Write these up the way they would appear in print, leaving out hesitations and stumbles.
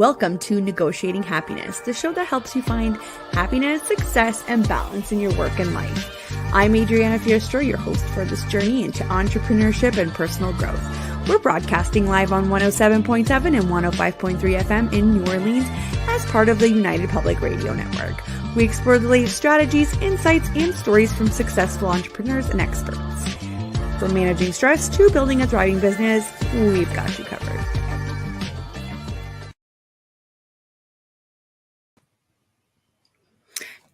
Welcome to Negotiating Happiness, the show that helps you find happiness, success, and balance in your work and life. I'm Adriana, your host for this journey into entrepreneurship and personal growth. We're broadcasting live on 107.7 and 105.3 FM in New Orleans as part of the United Public Radio Network. We explore the latest strategies, insights, and stories from successful entrepreneurs and experts. From managing stress to building a thriving business, we've got you covered.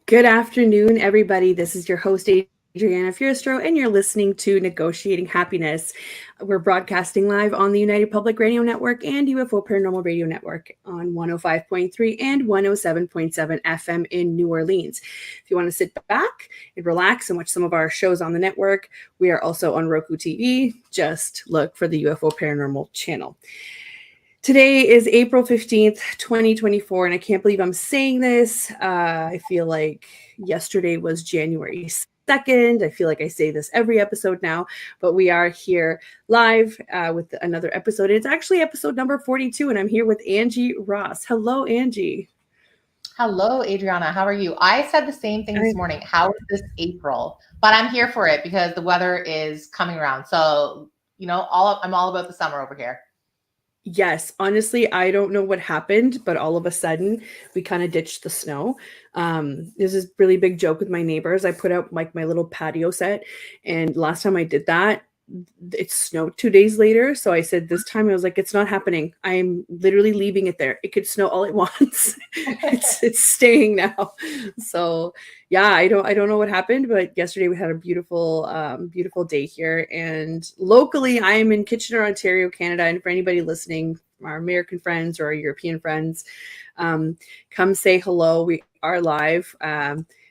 Good afternoon, everybody. This is your host, Adriana, and you're listening to Negotiating Happiness. We're broadcasting live on the United Public Radio Network and UFO Paranormal Radio Network on 105.3 and 107.7 FM in New Orleans. If you want to sit back and relax and watch some of our shows on the network, we are also on Roku TV. Just look for the UFO Paranormal channel. Today is April 15th, 2024, and I can't believe I'm saying this. I feel like yesterday was January 2nd. I feel like I say this every episode now, but we are here live with another episode. It's actually episode number 42, and I'm here with Angie Ross. Hello, Angie. Hello, Adriana. How are you? I said the same thing this morning. How is this April? But I'm here for it because the weather is coming around. So, I'm all about the summer over here. Yes, honestly, I don't know what happened, but all of a sudden we kind of ditched the snow. There's this really big joke with my neighbors. I put out like my little patio set, and last time I did that, it snowed 2 days later. So I said this time I was like, it's not happening. I'm literally leaving it there. It could snow all at once. It's staying now. So yeah, I don't know what happened, but yesterday we had a beautiful day here. And locally, I am in Kitchener, Ontario, Canada. And for anybody listening, our American friends or our European friends, come say hello. We are live.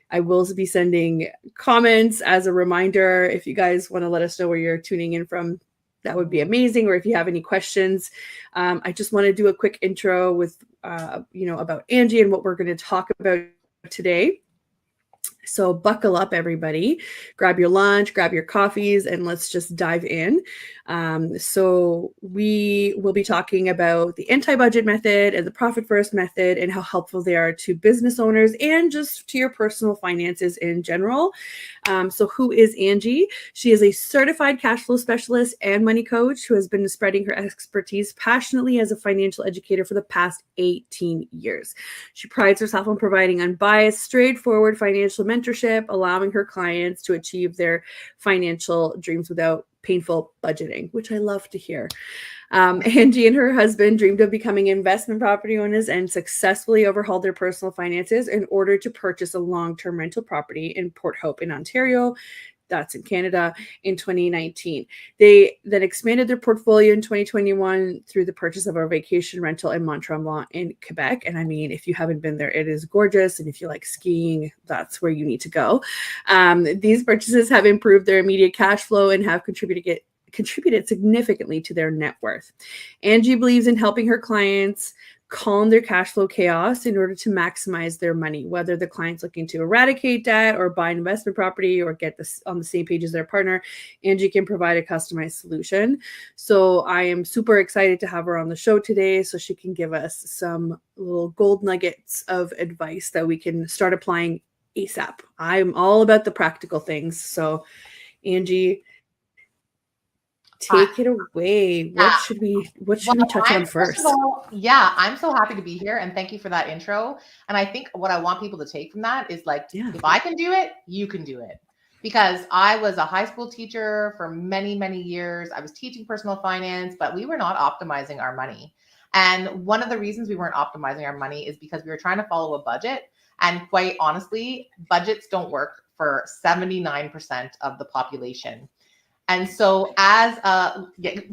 I will be sending comments as a reminder. If you guys want to let us know where you're tuning in from, that would be amazing. Or if you have any questions, I just want to do a quick intro with, about Angie and what we're going to talk about today. So buckle up, everybody. Grab your lunch, grab your coffees, and let's just dive in. So we will be talking about the anti-budget method and the profit-first method and how helpful they are to business owners and just to your personal finances in general. So who is Angie? She is a certified cash flow specialist and money coach who has been spreading her expertise passionately as a financial educator for the past 18 years. She prides herself on providing unbiased, straightforward financial mentorship, allowing her clients to achieve their financial dreams without painful budgeting, which I love to hear. Angie and her husband dreamed of becoming investment property owners and successfully overhauled their personal finances in order to purchase a long-term rental property in Port Hope in Ontario. That's in Canada in 2019. They then expanded their portfolio in 2021 through the purchase of a vacation rental in Mont Tremblant in Quebec. And I mean, if you haven't been there, it is gorgeous. And if you like skiing, that's where you need to go. These purchases have improved their immediate cash flow and have contributed significantly to their net worth. Angie believes in helping her clients calm their cash flow chaos in order to maximize their money, whether the client's looking to eradicate debt or buy an investment property or get this on the same page as their partner. Angie can provide a customized solution. So I am super excited to have her on the show today so she can give us some little gold nuggets of advice that we can start applying ASAP. I'm all about the practical things. So Angie, take it away. What should we touch on first? I'm so happy to be here, and thank you for that intro. And I think what I want people to take from that is if I can do it, you can do it. Because I was a high school teacher for many, many years. I was teaching personal finance, but we were not optimizing our money. And one of the reasons we weren't optimizing our money is because we were trying to follow a budget. And quite honestly, budgets don't work for 79% of the population. And so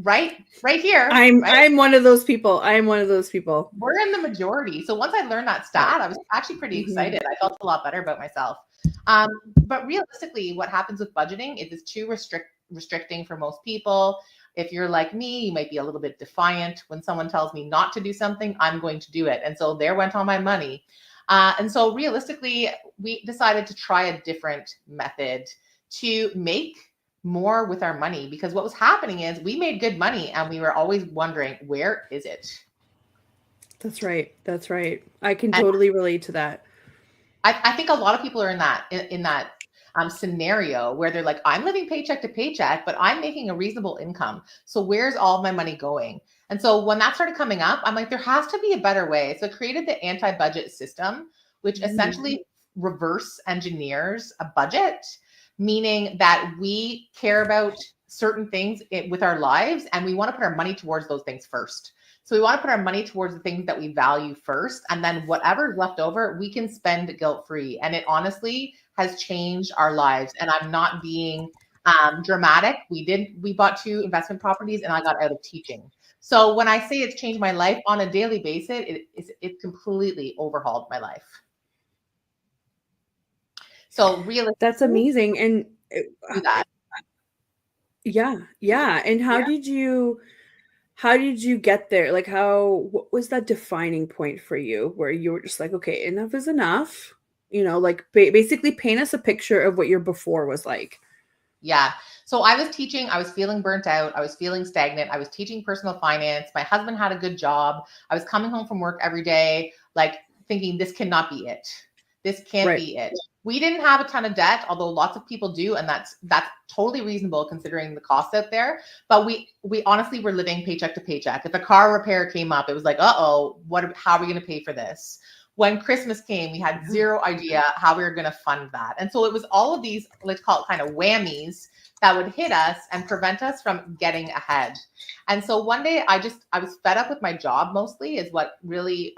right here. I'm one of those people. We're in the majority. So once I learned that stat, I was actually pretty excited. I felt a lot better about myself. But realistically, what happens with budgeting is it's too restricting for most people. If you're like me, you might be a little bit defiant. When someone tells me not to do something, I'm going to do it. And so there went all my money. And so realistically, we decided to try a different method to make more with our money, because what was happening is we made good money and we were always wondering, where is it? That's right. That's right. I can And totally relate to that. I think a lot of people are in that scenario where they're like, I'm living paycheck to paycheck, but I'm making a reasonable income. So where's all my money going? And so when that started coming up, I'm like, there has to be a better way. So I created the anti-budget system, which essentially reverse engineers a budget, meaning that we care about certain things with our lives and we want to put our money towards those things first. So we want to put our money towards the things that we value first. And then whatever's left over, we can spend guilt-free. And it honestly has changed our lives. And I'm not being dramatic. We bought 2 investment properties and I got out of teaching. So when I say it's changed my life on a daily basis, it completely overhauled my life. So realistically, That's amazing. And do that. yeah. And how did you get there? Like what was that defining point for you where you were just like, okay, enough is enough? Like basically paint us a picture of what your before was like. Yeah. So I was teaching, I was feeling burnt out. I was feeling stagnant. I was teaching personal finance. My husband had a good job. I was coming home from work every day, like thinking this cannot be it. This can't be it. We didn't have a ton of debt, although lots of people do. And that's totally reasonable considering the costs out there. But we honestly were living paycheck to paycheck. If a car repair came up, it was like, how are we going to pay for this? When Christmas came, we had zero idea how we were going to fund that. And so it was all of these, let's call it kind of whammies that would hit us and prevent us from getting ahead. And so one day I was fed up with my job mostly is what really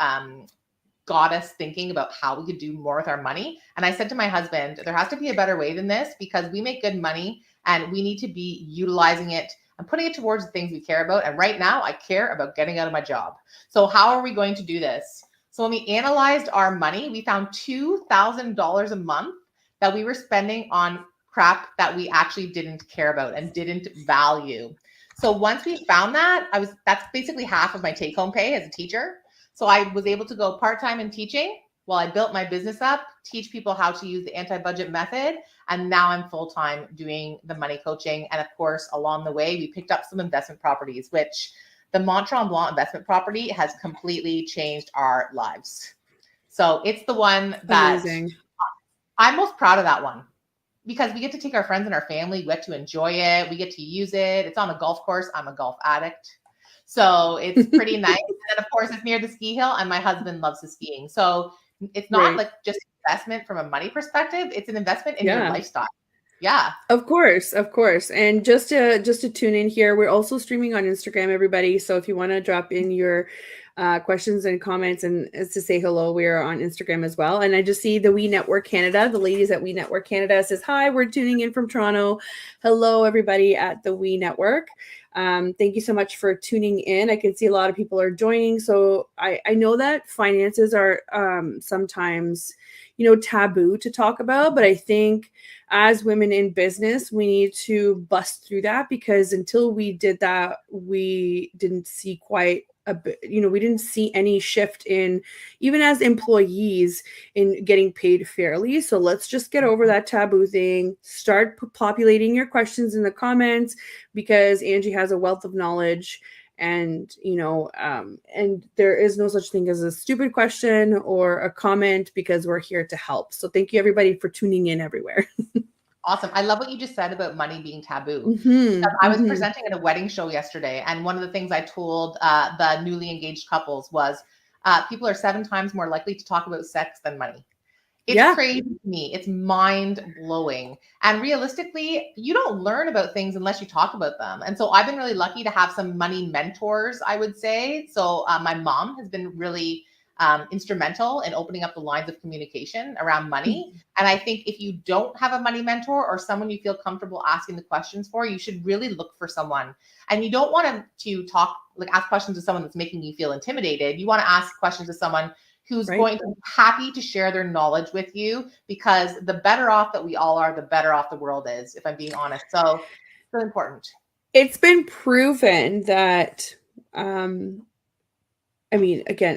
got us thinking about how we could do more with our money. And I said to my husband, there has to be a better way than this because we make good money and we need to be utilizing it and putting it towards the things we care about. And right now I care about getting out of my job. So how are we going to do this? So when we analyzed our money, we found $2,000 a month that we were spending on crap that we actually didn't care about and didn't value. So once we found that, that's basically half of my take-home pay as a teacher. So I was able to go part-time in teaching while I built my business up, teach people how to use the anti-budget method. And now I'm full-time doing the money coaching. And of course, along the way, we picked up some investment properties, which the Mont Tremblant investment property has completely changed our lives. So it's the one that I'm most proud of, that one, because we get to take our friends and our family, we get to enjoy it, we get to use it. It's on a golf course. I'm a golf addict. So it's pretty nice. And then of course it's near the ski hill and my husband loves the skiing. So it's not like just investment from a money perspective. It's an investment in your lifestyle. Yeah. Of course. And just to tune in here, we're also streaming on Instagram, everybody. So if you want to drop in your questions and comments and to say hello, we are on Instagram as well. And I just see the We Network Canada, the ladies at We Network Canada says, hi, we're tuning in from Toronto. Hello, everybody at the We Network. Thank you so much for tuning in. I can see a lot of people are joining. So I know that finances are sometimes, taboo to talk about, but I think as women in business, we need to bust through that because until we did that, we didn't see quite we didn't see any shift in, even as employees, in getting paid fairly. So let's just get over that taboo thing. Start populating your questions in the comments because Angie has a wealth of knowledge. And, and there is no such thing as a stupid question or a comment because we're here to help. So thank you everybody for tuning in everywhere. Awesome. I love what you just said about money being taboo. I was presenting at a wedding show yesterday, and one of the things I told the newly engaged couples was people are 7 times more likely to talk about sex than money. It's crazy to me. It's mind blowing. And realistically, you don't learn about things unless you talk about them. And so I've been really lucky to have some money mentors, I would say. So my mom has been really instrumental in opening up the lines of communication around money. And I think if you don't have a money mentor or someone you feel comfortable asking the questions for, you should really look for someone. And you don't want to ask questions to someone that's making you feel intimidated. You want to ask questions to someone who's going to be happy to share their knowledge with you, because the better off that we all are, the better off the world is, if I'm being honest. So it's really important. It's been proven that, again,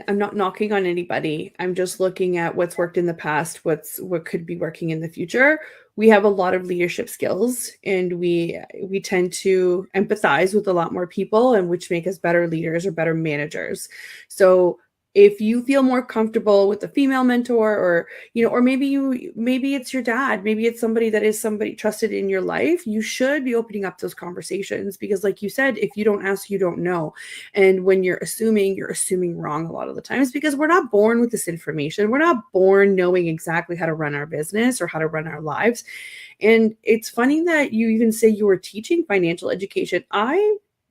I'm not knocking on anybody. I'm just looking at what's worked in the past, what could be working in the future. We have a lot of leadership skills and we tend to empathize with a lot more people, and which make us better leaders or better managers. So if you feel more comfortable with a female mentor, or, you know, or maybe it's your dad, maybe it's somebody that is somebody trusted in your life, you should be opening up those conversations, because like you said, if you don't ask, you don't know. And when you're assuming wrong a lot of the times, because we're not born with this information. We're not born knowing exactly how to run our business or how to run our lives. And it's funny that you even say you were teaching financial education.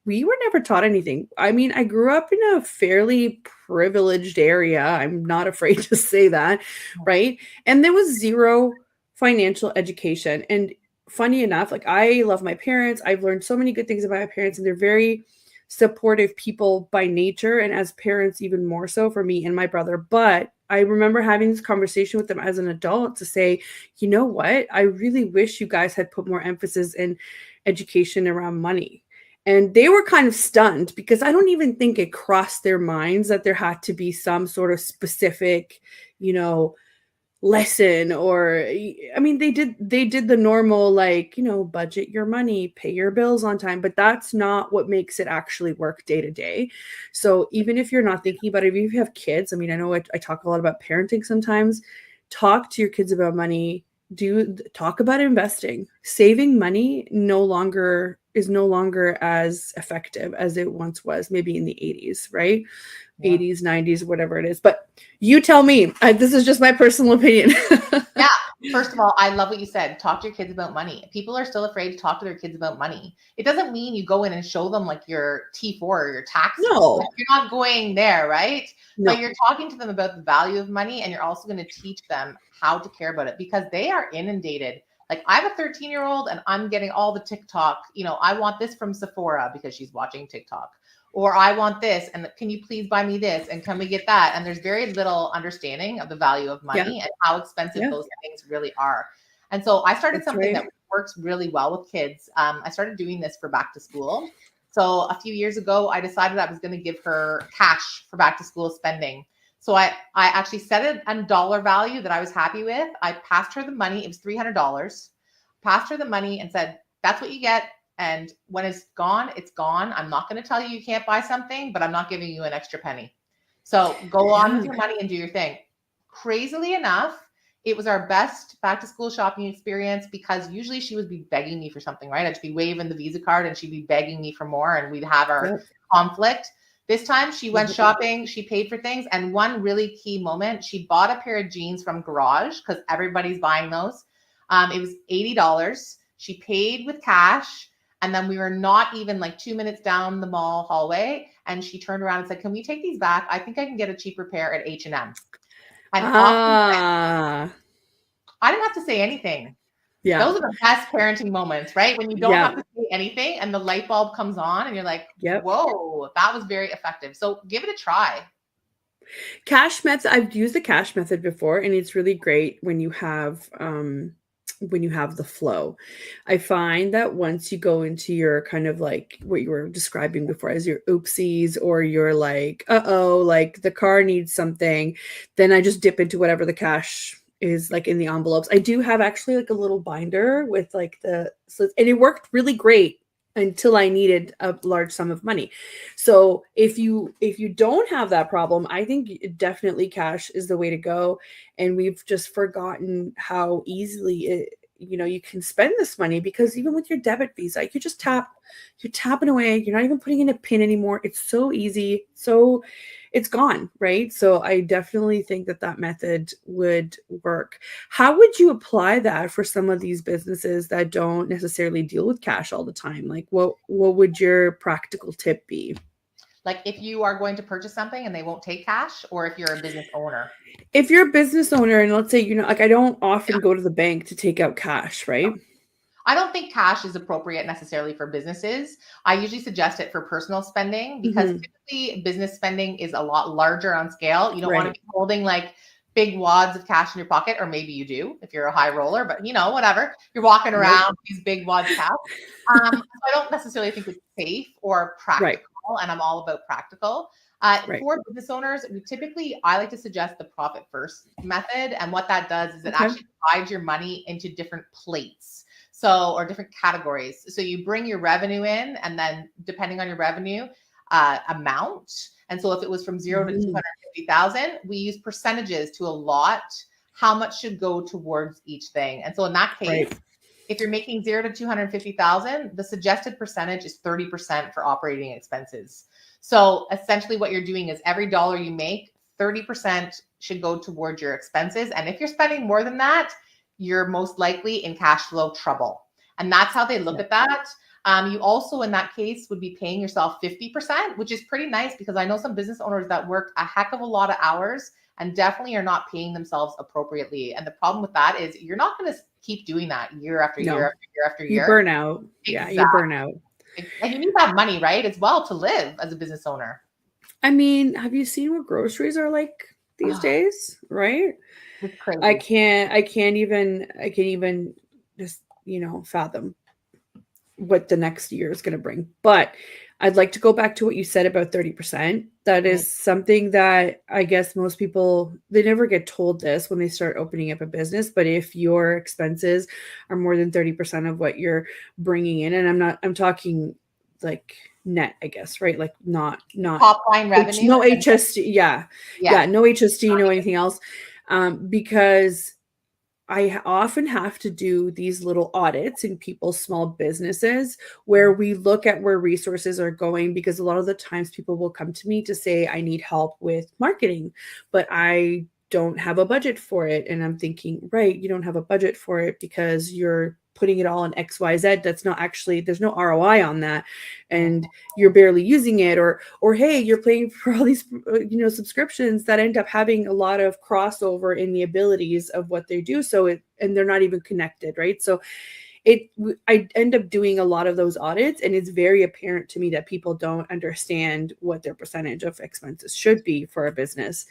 We were never taught anything. I mean, I grew up in a fairly privileged area. I'm not afraid to say that, right? And there was zero financial education. And funny enough, like, I love my parents. I've learned so many good things about my parents, and they're very supportive people by nature, and as parents even more so for me and my brother. But I remember having this conversation with them as an adult to say, you know what? I really wish you guys had put more emphasis in education around money. And they were kind of stunned, because I don't even think it crossed their minds that there had to be some sort of specific, you know, lesson. Or, I mean, they did the normal, like, you know, budget your money, pay your bills on time, but that's not what makes it actually work day to day. So even if you're not thinking about it, if you have kids, I mean, I know I talk a lot about parenting sometimes. Talk to your kids about money. Talk about investing. Saving money is no longer as effective as it once was, maybe in the 80s, right? Yeah. 80s, 90s, whatever it is. But you tell me. This is just my personal opinion. Yeah. First of all, I love what you said. Talk to your kids about money. People are still afraid to talk to their kids about money. It doesn't mean you go in and show them like your T4 or your taxes. No. Like, you're not going there, right? No. But you're talking to them about the value of money, and you're also going to teach them how to care about it, because they are inundated. Like, I have a 13-year-old and I'm getting all the TikTok, you know, I want this from Sephora because she's watching TikTok, or I want this, and can you please buy me this, and can we get that? And there's very little understanding of the value of money and how expensive those things really are. And so I started something that works really well with kids. I started doing this for back to school. So a few years ago, I decided I was going to give her cash for back to school spending. So I actually set a dollar value that I was happy with. I passed her the money. It was $300. Passed her the money and said, that's what you get. And when it's gone, it's gone. I'm not going to tell you can't buy something, but I'm not giving you an extra penny. So go on with your money and do your thing. Crazily enough, it was our best back to school shopping experience, because usually she would be begging me for something, right? I'd just be waving the Visa card and she'd be begging me for more, and we'd have our conflict. This time she went shopping, she paid for things. And one really key moment, she bought a pair of jeans from Garage, because everybody's buying those. It was $80. She paid with cash. And then we were not even like 2 minutes down the mall hallway, and she turned around and said, can we take these back? I think I can get a cheaper pair at H&M. And I didn't have to say anything. Yeah. Those are the best parenting moments, right? When you don't have to say anything and the light bulb comes on and you're like, whoa, that was very effective. So give it a try. Cash method. I've used the cash method before, and it's really great when you have the flow. I find that once you go into your kind of like what you were describing before as your oopsies, or you're like, like the car needs something, then I just dip into whatever the cash is, like in the envelopes. I do have actually like a little binder with like and it worked really great until I needed a large sum of money. So if you don't have that problem, I think definitely cash is the way to go. And we've just forgotten how easily you can spend this money, because even with your debit Visa, you just you're tapping away. You're not even putting in a pin anymore. It's so easy. So it's gone, right? So I definitely think that method would work. How would you apply that for some of these businesses that don't necessarily deal with cash all the time? Like, what would your practical tip be? Like, if you are going to purchase something and they won't take cash, or if you're a business owner? If you're a business owner, and let's say, like, I don't often go to the bank to take out cash, right? I don't think cash is appropriate necessarily for businesses. I usually suggest it for personal spending, because typically business spending is a lot larger on scale. You don't want to be holding like big wads of cash in your pocket, or maybe you do if you're a high roller, but whatever. You're walking around with these big wads of cash. So I don't necessarily think it's safe or practical, and I'm all about practical. For business owners, I like to suggest the profit first method. And what that does is it actually divides your money into different plates. Or different categories. So you bring your revenue in, and then depending on your revenue, amount. And so if it was from 0 to 250,000, we use percentages to allot how much should go towards each thing. And so in that case, if you're making 0 to 250,000, the suggested percentage is 30% for operating expenses. So essentially what you're doing is every dollar you make, 30% should go towards your expenses. And if you're spending more than that, you're most likely in cash flow trouble. And that's how they look at that. You also, in that case, would be paying yourself 50%, which is pretty nice because I know some business owners that work a heck of a lot of hours and definitely are not paying themselves appropriately. And the problem with that is you're not going to keep doing that year after year after year after year. You burn out. Yeah, you burn out. And you need that money, right, as well to live as a business owner. I mean, have you seen what groceries are like these days? Right? It's crazy. I can't even just, fathom what the next year is going to bring. But I'd like to go back to what you said about 30%. That is something that I guess most people, they never get told this when they start opening up a business. But if your expenses are more than 30% of what you're bringing in, and I'm talking like net, I guess, right? Like not top line revenue. No HST. Yeah. No HST, no anything else. Because I often have to do these little audits in people's small businesses where we look at where resources are going, because a lot of the times people will come to me to say, I need help with marketing, but I don't have a budget for it. And I'm thinking, right, you don't have a budget for it because you're putting it all in XYZ. That's not actually, there's no ROI on that. And you're barely using it, or, hey, you're paying for all these, subscriptions that end up having a lot of crossover in the abilities of what they do. And they're not even connected. Right. So I end up doing a lot of those audits, and it's very apparent to me that people don't understand what their percentage of expenses should be for a business.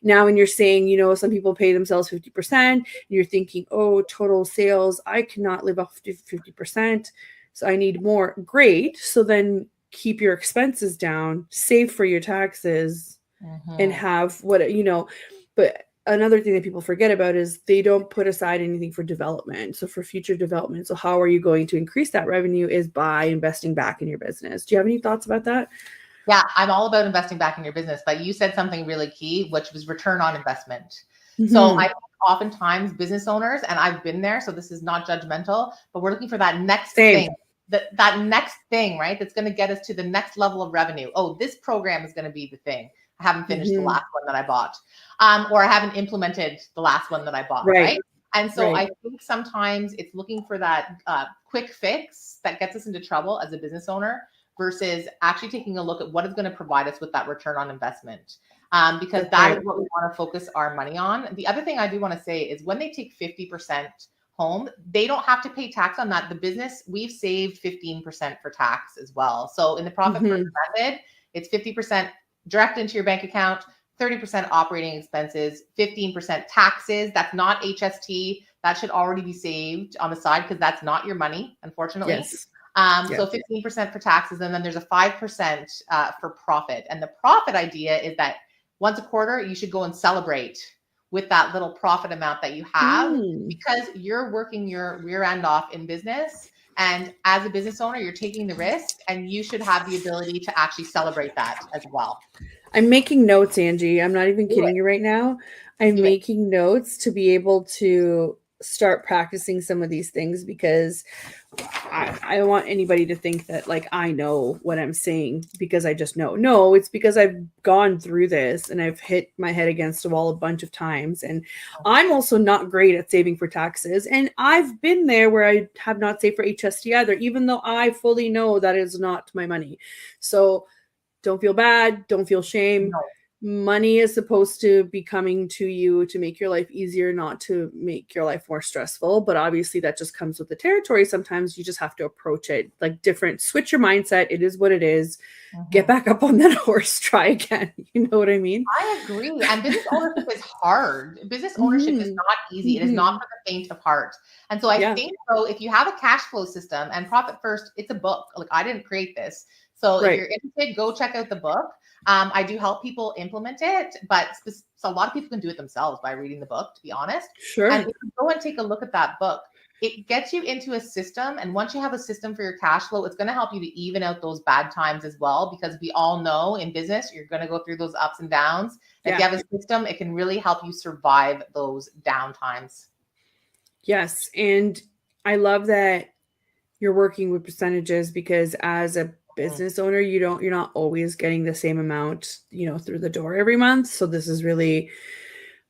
Now, when you're saying, some people pay themselves 50%, and you're thinking, oh, total sales, I cannot live off 50%. So I need more. Great. So then keep your expenses down, save for your taxes, and have but another thing that people forget about is they don't put aside anything for development. So for future development. So how are you going to increase that revenue is by investing back in your business. Do you have any thoughts about that? Yeah, I'm all about investing back in your business, but you said something really key, which was return on investment. So I think oftentimes business owners, and I've been there, so this is not judgmental, but we're looking for that next thing, that next thing, right? That's going to get us to the next level of revenue. Oh, this program is going to be the thing. I haven't finished the last one that I bought. Or I haven't implemented the last one that I bought, right? And so I think sometimes it's looking for that quick fix that gets us into trouble as a business owner versus actually taking a look at what is going to provide us with that return on investment. Because that is what we want to focus our money on. The other thing I do want to say is when they take 50% home, they don't have to pay tax on that. The business, we've saved 15% for tax as well. So in the profit first method, it's 50% direct into your bank account, 30% operating expenses, 15% taxes. That's not HST. That should already be saved on the side because that's not your money, unfortunately. So 15% for taxes, and then there's a 5% for profit. And the profit idea is that once a quarter, you should go and celebrate with that little profit amount that you have because you're working your rear end off in business. And as a business owner, you're taking the risk, and you should have the ability to actually celebrate that as well. I'm making notes, Angie. I'm not even kidding you right now. I'm making notes to be able to start practicing some of these things because I don't want anybody to think that like I know what I'm saying because I just know. No, it's because I've gone through this and I've hit my head against a wall a bunch of times. And I'm also not great at saving for taxes. And I've been there where I have not saved for HST either, even though I fully know that is not my money. So don't feel bad. Don't feel shame. No. Money is supposed to be coming to you to make your life easier, not to make your life more stressful. But obviously that just comes with the territory. Sometimes you just have to approach it like different, switch your mindset. It is what it is. Get back up on that horse, try again. You know what I mean? I agree. And business ownership is hard. Business ownership is not easy. It is not for the faint of heart. And so I think though, if you have a cash flow system and Profit First, it's a book. Like I didn't create this. So if you're interested, go check out the book. I do help people implement it, but so a lot of people can do it themselves by reading the book, to be honest. Sure. And if you go and take a look at that book, it gets you into a system. And once you have a system for your cash flow, it's going to help you to even out those bad times as well, because we all know in business, you're going to go through those ups and downs. And if you have a system, it can really help you survive those down times. Yes. And I love that you're working with percentages, because as a business owner, you're not always getting the same amount, through the door every month. So this is really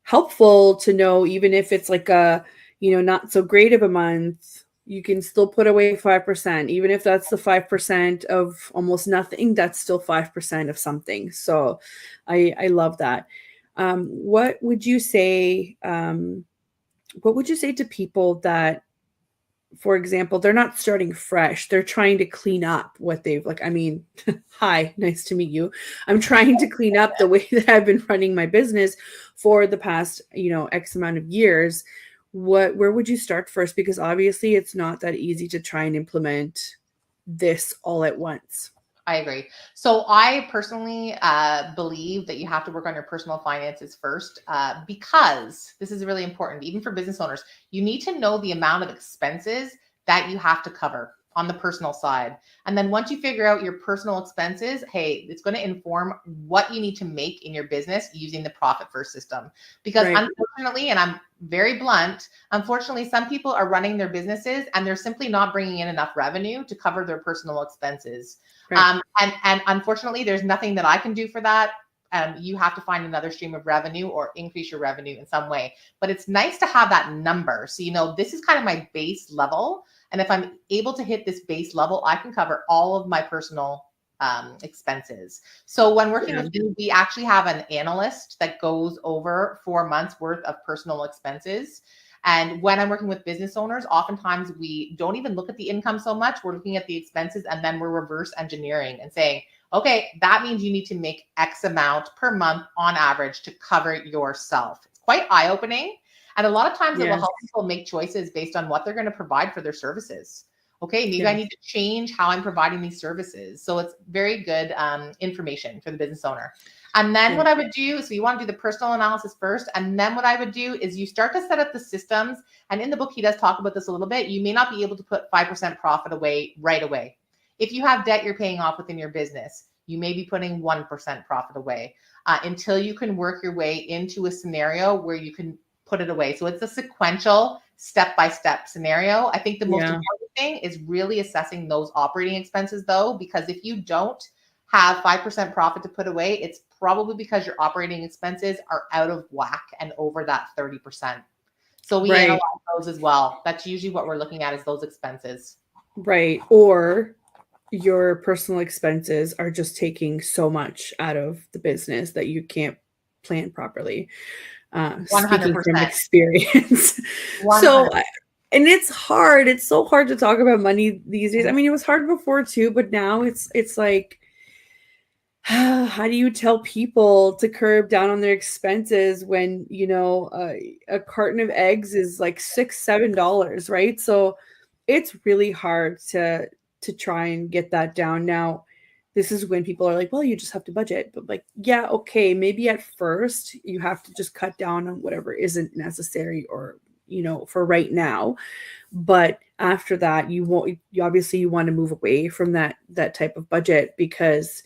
helpful to know, even if it's like a, not so great of a month, you can still put away 5%. Even if that's the 5% of almost nothing, that's still 5% of something. So I love that. What would you say to people that, for example, they're not starting fresh, they're trying to clean up what they've hi, nice to meet you. I'm trying to clean up the way that I've been running my business for the past, X amount of years. Where would you start first? Because obviously it's not that easy to try and implement this all at once. I agree. So I personally believe that you have to work on your personal finances first, because this is really important, even for business owners. You need to know the amount of expenses that you have to cover on the personal side. And then once you figure out your personal expenses, hey, it's going to inform what you need to make in your business using the profit first system. Because unfortunately, and I'm very blunt, unfortunately, some people are running their businesses and they're simply not bringing in enough revenue to cover their personal expenses. And unfortunately, there's nothing that I can do for that. You have to find another stream of revenue or increase your revenue in some way. But it's nice to have that number. So, this is kind of my base level. And if I'm able to hit this base level, I can cover all of my personal expenses. So when working with you, we actually have an analyst that goes over 4 months worth of personal expenses. And when I'm working with business owners, oftentimes we don't even look at the income so much. We're looking at the expenses, and then we're reverse engineering and saying, okay, that means you need to make X amount per month on average to cover yourself. It's quite eye-opening. And a lot of times it will help people make choices based on what they're going to provide for their services. Okay, maybe I need to change how I'm providing these services. So it's very good information for the business owner. And then what I would do, so you want to do the personal analysis first. And then what I would do is you start to set up the systems. And in the book, he does talk about this a little bit. You may not be able to put 5% profit away right away. If you have debt you're paying off within your business, you may be putting 1% profit away until you can work your way into a scenario where you can put it away. So it's a sequential step-by-step scenario. I think the most important thing is really assessing those operating expenses though, because if you don't have 5% profit to put away, it's probably because your operating expenses are out of whack and over that 30%. So we analyze those as well. That's usually what we're looking at, is those expenses. Right. Or your personal expenses are just taking so much out of the business that you can't plan properly. 100%. Speaking from experience. 100%. So, and it's hard. It's so hard to talk about money these days. I mean, it was hard before too, but now it's like, how do you tell people to curb down on their expenses when, a carton of eggs is like $6-7, right? So it's really hard to try and get that down. Now, this is when people are like, well, you just have to budget. But like, yeah, okay, maybe at first you have to just cut down on whatever isn't necessary or, for right now. But after that, you want to move away from that type of budget, because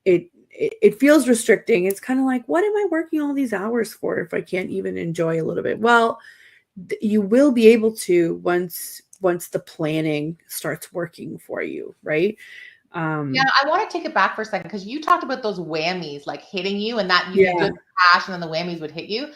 it feels restricting. It's kind of like, what am I working all these hours for if I can't even enjoy a little bit? Well, you will be able to once the planning starts working for you, right? I want to take it back for a second, because you talked about those whammies like hitting you, and that you good cash and then the whammies would hit you.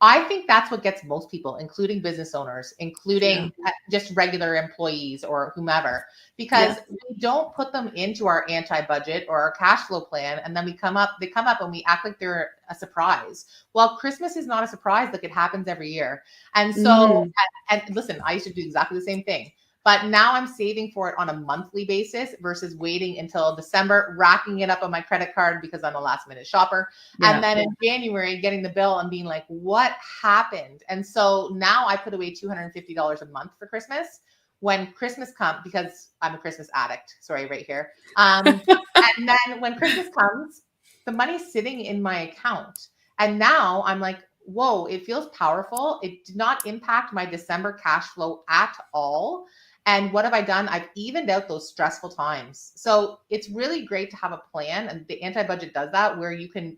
I think that's what gets most people, including business owners, including just regular employees or whomever, because we don't put them into our anti-budget or our cash flow plan. And then they come up and we act like they're a surprise. Well, Christmas is not a surprise. Like, it happens every year. And so, and listen, I used to do exactly the same thing. But now I'm saving for it on a monthly basis versus waiting until December, racking it up on my credit card because I'm a last minute shopper. And then in January, getting the bill and being like, what happened? And so now I put away $250 a month for Christmas. When Christmas comes, because I'm a Christmas addict, sorry, right here. And then when Christmas comes, the money's sitting in my account. And now I'm like, whoa, it feels powerful. It did not impact my December cash flow at all. And what have I done? I've evened out those stressful times. So it's really great to have a plan. And the anti-budget does that, where you can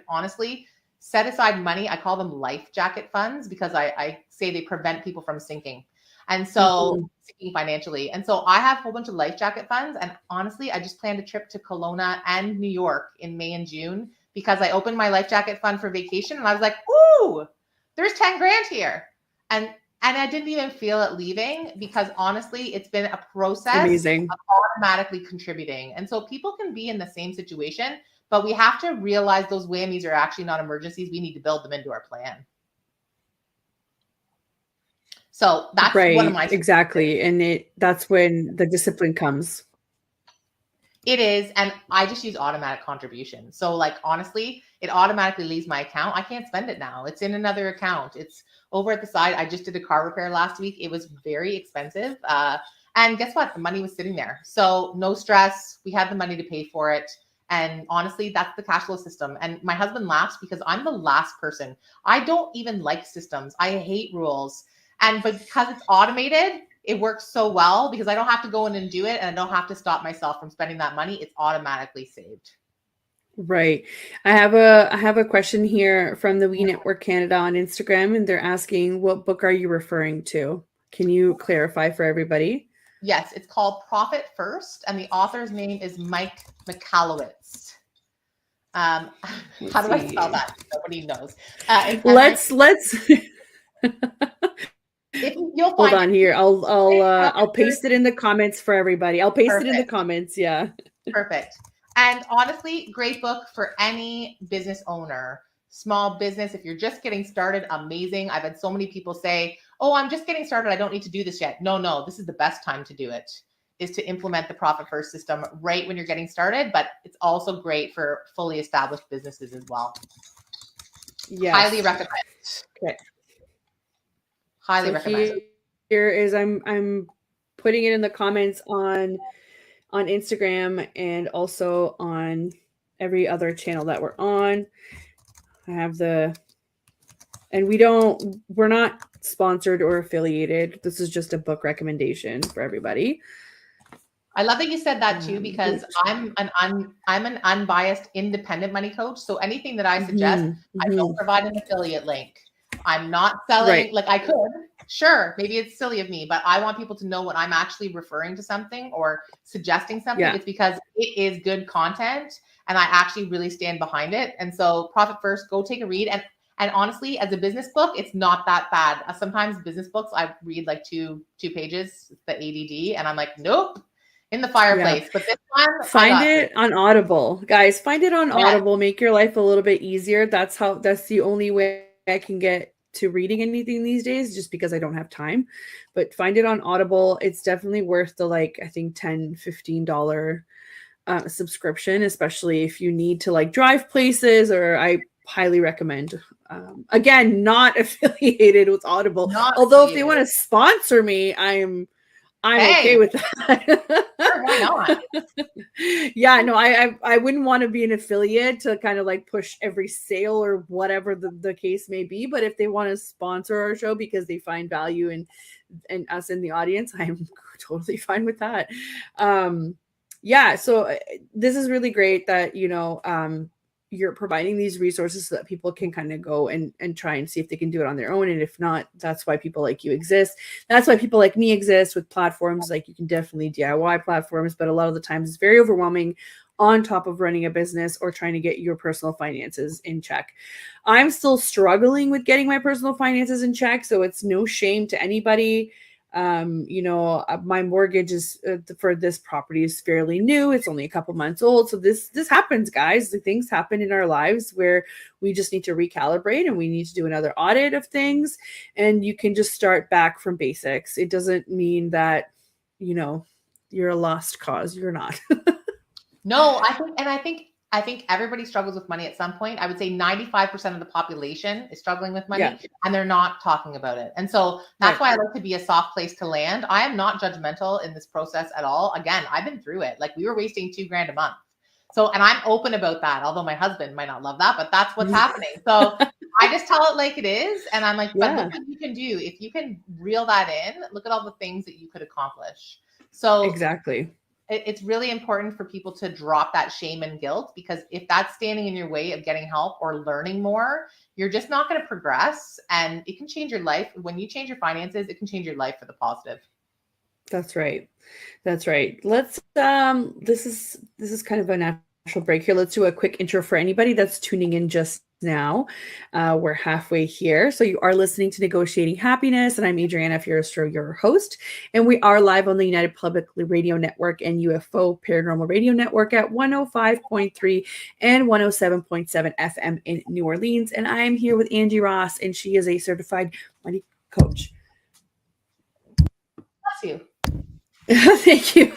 honestly set aside money. I call them life jacket funds because I say they prevent people from sinking. And so sinking financially. And so I have a whole bunch of life jacket funds. And honestly, I just planned a trip to Kelowna and New York in May and June because I opened my life jacket fund for vacation. And I was like, ooh, there's 10 grand here. And I didn't even feel it leaving because honestly, it's been a process of automatically contributing. And so people can be in the same situation, but we have to realize those whammies are actually not emergencies. We need to build them into our plan. So that's one of my exactly. And that's when the discipline comes. It is. And I just use automatic contribution. So like, honestly, it automatically leaves my account. I can't spend it now. It's in another account. It's over at the side. I just did a car repair last week. It was very expensive. And guess what? The money was sitting there. So no stress. We had the money to pay for it. And honestly, that's the cash flow system. And my husband laughs because I'm the last person. I don't even like systems. I hate rules. And because it's automated, it works so well because I don't have to go in and do it. And I don't have to stop myself from spending that money. It's automatically saved. Right. I have a question here from the We Network Canada on Instagram, and they're asking, what book are you referring to? Can you clarify for everybody? Yes, it's called Profit First, and the author's name is Mike Michalowicz. How do I spell that? Nobody knows. Let's you'll hold on here. I'll paste it in the comments for everybody. I'll paste it in the comments. Yeah. Perfect. And honestly, great book for any business owner, small business. If you're just getting started, amazing. I've had so many people say, oh, I'm just getting started. I don't need to do this yet. No, this is the best time to do it, is to implement the Profit First system right when you're getting started. But it's also great for fully established businesses as well. Yes. Highly recommend. Okay. Highly recommend. Here is I'm putting it in the comments on Instagram and also on every other channel that we're on. I have and we're not sponsored or affiliated. This is just a book recommendation for everybody. I love that you said that too, because I'm an unbiased independent money coach. So anything that I suggest, I don't provide an affiliate link. I'm not selling, like I could, sure, maybe it's silly of me, but I want people to know when I'm actually referring to something or suggesting something. It's because it is good content and I actually really stand behind it. And so Profit First, go take a read. And honestly, as a business book, it's not that bad. Sometimes business books, I read like two pages, the ADD, and I'm like, nope, in the fireplace. But this one, find it on Audible, guys. Find it on Audible. Make your life a little bit easier. That's the only way I can get to reading anything these days, just because I don't have time. But find it on Audible. It's definitely worth the, like, I think $10-15 subscription, especially if you need to like drive places, or I highly recommend. Again, not affiliated with Audible. Although if they want to sponsor me, I'm okay with that. Sure, why not? Yeah, no, I wouldn't want to be an affiliate to kind of like push every sale or whatever the case may be. But if they want to sponsor our show because they find value in us in the audience, I'm totally fine with that. Yeah, so this is really great that, you're providing these resources so that people can kind of go and try and see if they can do it on their own. And if not, that's why people like you exist. That's why people like me exist with platforms. Like, you can definitely DIY platforms, but a lot of the times it's very overwhelming on top of running a business or trying to get your personal finances in check. I'm still struggling with getting my personal finances in check, so it's no shame to anybody. My mortgage is for this property is fairly new. It's only a couple months old. So this happens, guys. Things happen in our lives where we just need to recalibrate and we need to do another audit of things. And you can just start back from basics. It doesn't mean that, you're a lost cause. You're not. No, I think everybody struggles with money at some point. I would say 95% of the population is struggling with money and they're not talking about it. And so that's why I like to be a soft place to land. I am not judgmental in this process at all. Again, I've been through it. Like, we were wasting $2,000 a month. So, and I'm open about that, although my husband might not love that, but that's what's happening. So I just tell it like it is. And I'm like, but look what you can do. If you can reel that in, look at all the things that you could accomplish. So exactly. It's really important for people to drop that shame and guilt, because if that's standing in your way of getting help or learning more, you're just not going to progress, and it can change your life. When you change your finances, it can change your life for the positive. That's right. That's right. Let's this is kind of a natural break here. Let's do a quick intro for anybody that's tuning in just now. We're halfway here. So you are listening to Negotiating Happiness, and I'm Adriana Fiorestro, your host. And we are live on the United Public Radio Network and UFO Paranormal Radio Network at 105.3 and 107.7 FM in New Orleans. And I'm here with Angie Ross, and she is a certified money coach. Bless you. Thank you.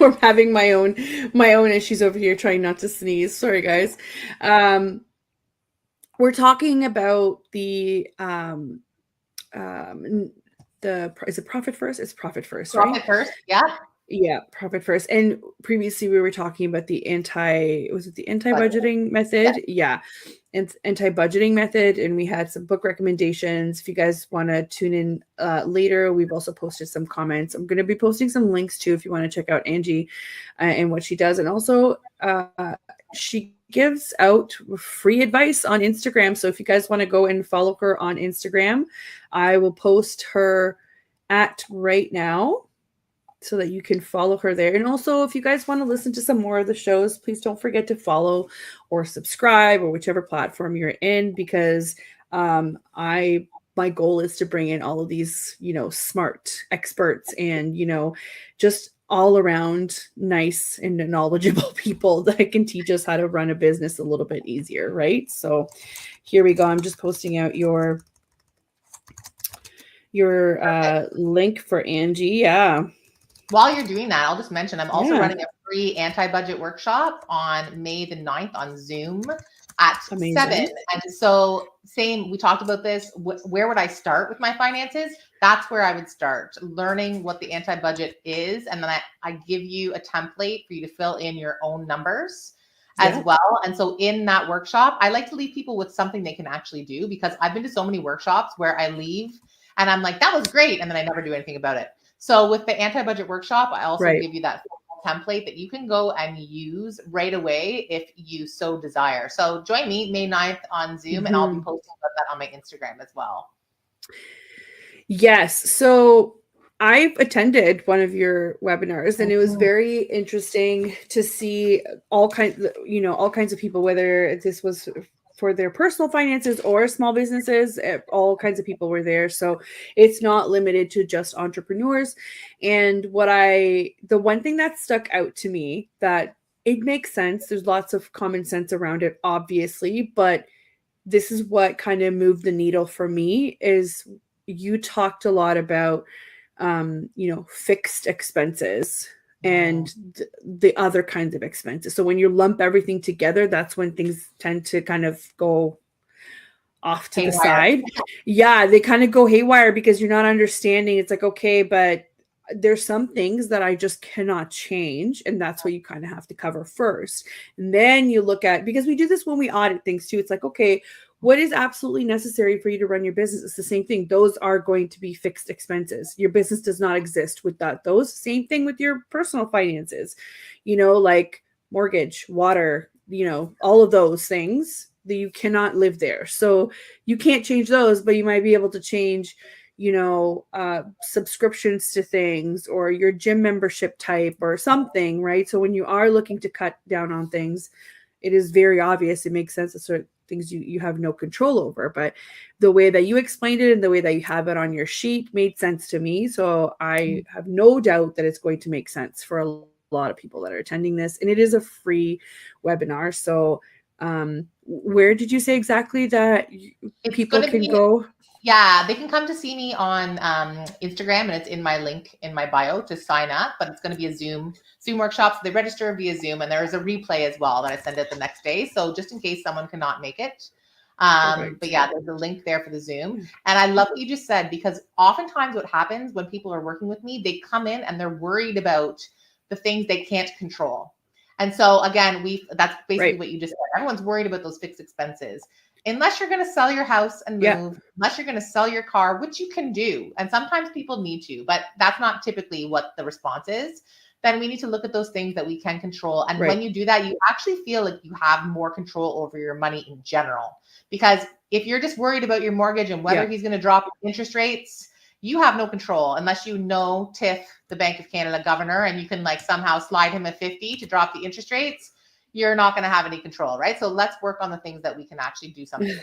We're having my own issues over here, trying not to sneeze. Sorry, guys. We're talking about the is it profit first? It's profit first, right? Profit first, yeah. Yeah, profit first. And previously we were talking about the anti-budgeting method? Yeah. Anti-budgeting method, and we had some book recommendations. If you guys want to tune in later, we've also posted some comments. I'm going to be posting some links too if you want to check out Angie and what she does. And also she gives out free advice on Instagram. So if you guys want to go and follow her on Instagram, I will post her at right now, so that you can follow her there. And also, if you guys want to listen to some more of the shows, please don't forget to follow or subscribe or whichever platform you're in, because my goal is to bring in all of these, smart experts and, just all around nice and knowledgeable people that can teach us how to run a business a little bit easier, right? So here we go. I'm just posting out your link for Angie. Yeah. While you're doing that, I'll just mention I'm also running a free anti-budget workshop on May the 9th on Zoom at 7. And so we talked about this. Where would I start with my finances? That's where I would start, learning what the anti-budget is. And then I give you a template for you to fill in your own numbers as well. And so in that workshop, I like to leave people with something they can actually do, because I've been to so many workshops where I leave and I'm like, that was great. And then I never do anything about it. So with the anti-budget workshop, I also give you that template that you can go and use right away if you so desire. So join me May 9th on Zoom, and I'll be posting about that on my Instagram as well. Yes. So I've attended one of your webinars, and it was very interesting to see all kinds of people, whether this was for their personal finances or small businesses. All kinds of people were there. So it's not limited to just entrepreneurs. And the one thing that stuck out to me, that it makes sense, there's lots of common sense around it, obviously, but this is what kind of moved the needle for me, is you talked a lot about, fixed expenses and the other kinds of expenses. So when you lump everything together, that's when things tend to kind of go off to the side. Yeah, they kind of go haywire, because you're not understanding. It's like, okay, but there's some things that I just cannot change. And that's what you kind of have to cover first. And then you look at, because we do this when we audit things too. It's like, okay, what is absolutely necessary for you to run your business? It's the same thing. Those are going to be fixed expenses. Your business does not exist with that. Those, same thing with your personal finances, like mortgage, water, all of those things that you cannot live there. So you can't change those, but you might be able to change, subscriptions to things, or your gym membership type or something, right? So when you are looking to cut down on things, it is very obvious. It makes sense. It's sort of things you have no control over, but the way that you explained it and the way that you have it on your sheet made sense to me. So I have no doubt that it's going to make sense for a lot of people that are attending this. And it is a free webinar. So where did you say exactly that people can go? Yeah, they can come to see me on Instagram, and it's in my link in my bio to sign up. But it's going to be a Zoom workshop. So they register via Zoom, and there is a replay as well that I send out the next day. So just in case someone cannot make it. But yeah, there's a link there for the Zoom. And I love what you just said, because oftentimes what happens when people are working with me, they come in and they're worried about the things they can't control. And so again, that's basically what you just said. Everyone's worried about those fixed expenses. Unless you're going to sell your house and move, unless you're going to sell your car, which you can do. And sometimes people need to, but that's not typically what the response is. Then we need to look at those things that we can control. And when you do that, you actually feel like you have more control over your money in general. Because if you're just worried about your mortgage and whether he's going to drop interest rates, you have no control unless you know Tiff, the Bank of Canada governor, and you can like somehow slide him a 50 to drop the interest rates. You're not going to have any control, right? So let's work on the things that we can actually do something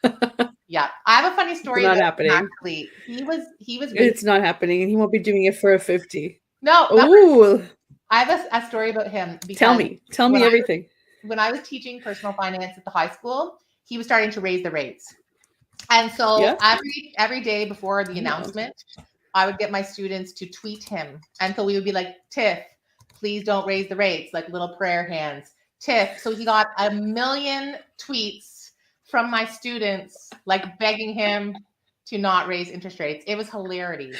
about. Yeah, I have a funny story. It's not happening. Actually, he was. It's not happening, and he won't be doing it for a 50. No. Ooh. I have a story about him. Tell me everything. When I was teaching personal finance at the high school, he was starting to raise the rates, and so every day before the announcement, I would get my students to tweet him, and so we would be like, Tiff, please don't raise the rates, like little prayer hands. Tiff. So he got 1 million tweets from my students, like begging him to not raise interest rates. It was hilarity. And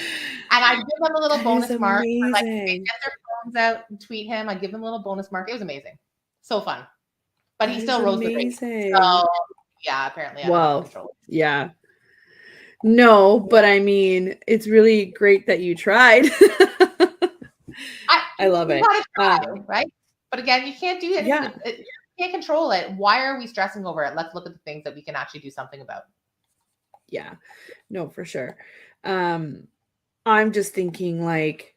I give them a little bonus mark. Like, they get their phones out and tweet him. I give them a little bonus mark. It was amazing. So fun. But he still rose the rates. So yeah, apparently I don't have control. Yeah. No, but I mean, it's really great that you tried. I love it. Right? But again, you can't do it. You can't control it. Why are we stressing over it? Let's look at the things that we can actually do something about. Yeah, no, for sure. I'm just thinking like,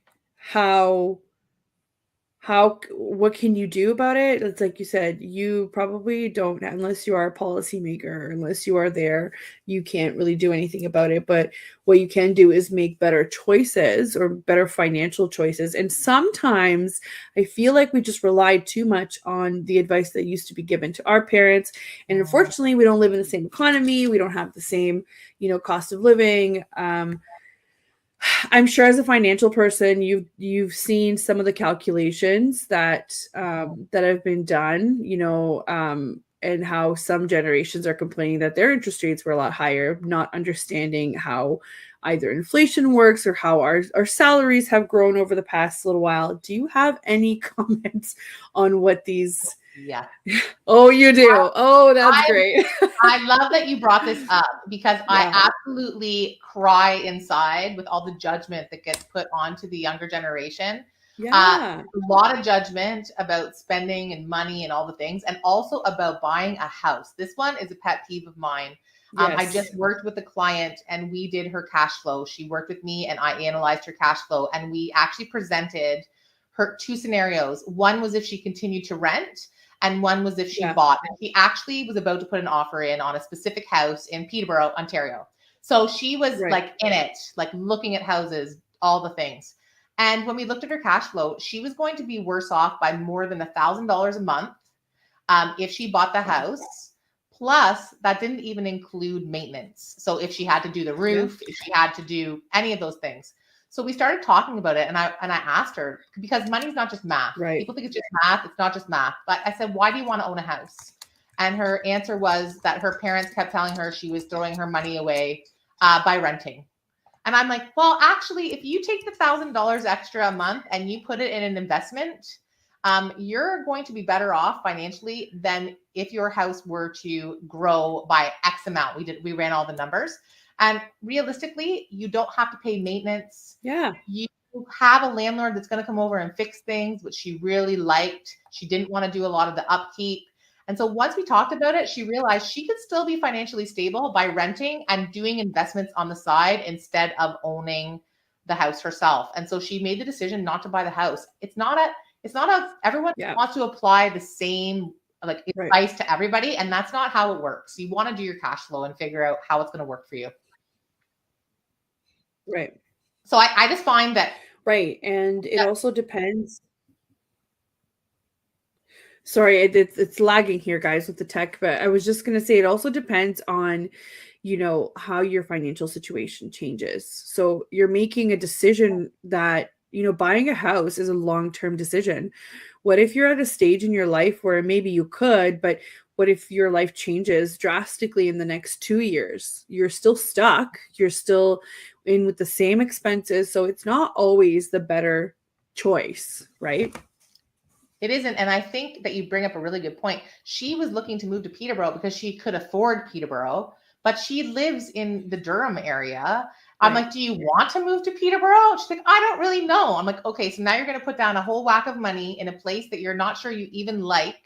what can you do about it? It's like you said, you probably don't, unless you are a policymaker, unless you are there, you can't really do anything about it. But what you can do is make better choices or better financial choices. And sometimes I feel like we just relied too much on the advice that used to be given to our parents. And unfortunately, we don't live in the same economy. We don't have the same, cost of living. I'm sure as a financial person, you've seen some of the calculations that have been done, and how some generations are complaining that their interest rates were a lot higher, not understanding how either inflation works or how our salaries have grown over the past little while. Do you have any comments on what these? Yeah. Oh, you do. That's great. I love that you brought this up because I absolutely cry inside with all the judgment that gets put onto the younger generation. Yeah. A lot of judgment about spending and money and all the things, and also about buying a house. This one is a pet peeve of mine. Yes. I just worked with a client and we did her cash flow. She worked with me and I analyzed her cash flow, and we actually presented her 2 scenarios. One was if she continued to rent, and one was if she bought. And she actually was about to put an offer in on a specific house in Peterborough, Ontario. So she was like in it, like looking at houses, all the things. And when we looked at her cash flow, she was going to be worse off by more than $1,000 a month if she bought the house. Plus, that didn't even include maintenance. So if she had to do the roof, if she had to do any of those things. So we started talking about it, and I asked her, because money's not just math. Right. People think it's just math. It's not just math. But I said, why do you want to own a house? And her answer was that her parents kept telling her she was throwing her money away by renting. And I'm like, well, actually, if you take the $1,000 extra a month and you put it in an investment, you're going to be better off financially than if your house were to grow by X amount. We ran all the numbers. And realistically, you don't have to pay maintenance. Yeah. You have a landlord that's going to come over and fix things, which she really liked. She didn't want to do a lot of the upkeep. And so once we talked about it, she realized she could still be financially stable by renting and doing investments on the side instead of owning the house herself. And so she made the decision not to buy the house. Everyone wants to apply the same advice to everybody. And that's not how it works. You want to do your cash flow and figure out how it's going to work for you. Right. So I just find that. Right. And it also depends. Sorry, it's lagging here, guys, with the tech, but I was just going to say it also depends on, how your financial situation changes. So you're making a decision that, buying a house is a long-term decision. What if you're at a stage in your life where maybe you could, but what if your life changes drastically in the next 2 years? You're still stuck. You're still in with the same expenses. So it's not always the better choice, right? It isn't. And I think that you bring up a really good point. She was looking to move to Peterborough because she could afford Peterborough, but she lives in the Durham area. I'm like, do you want to move to Peterborough? She's like, I don't really know. I'm like, okay, so now you're going to put down a whole whack of money in a place that you're not sure you even like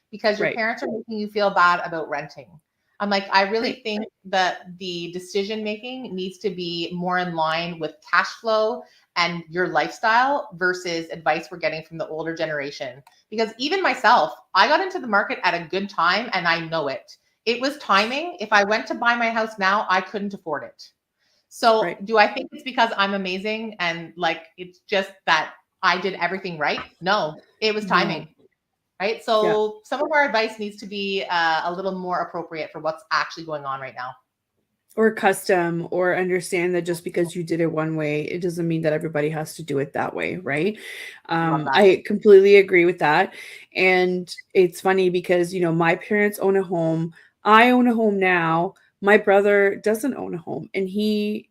because your parents are making you feel bad about renting. I'm like, I really think that the decision making needs to be more in line with cash flow and your lifestyle versus advice we're getting from the older generation. Because even myself, I got into the market at a good time and I know it. It was timing. If I went to buy my house now, I couldn't afford it. So do I think it's because I'm amazing and like it's just that I did everything right? No, it was timing. Right. So some of our advice needs to be a little more appropriate for what's actually going on right now. Or custom, or understand that just because you did it one way, it doesn't mean that everybody has to do it that way. Right. I completely agree with that. And it's funny because, you know, my parents own a home. I own a home now. My brother doesn't own a home, and he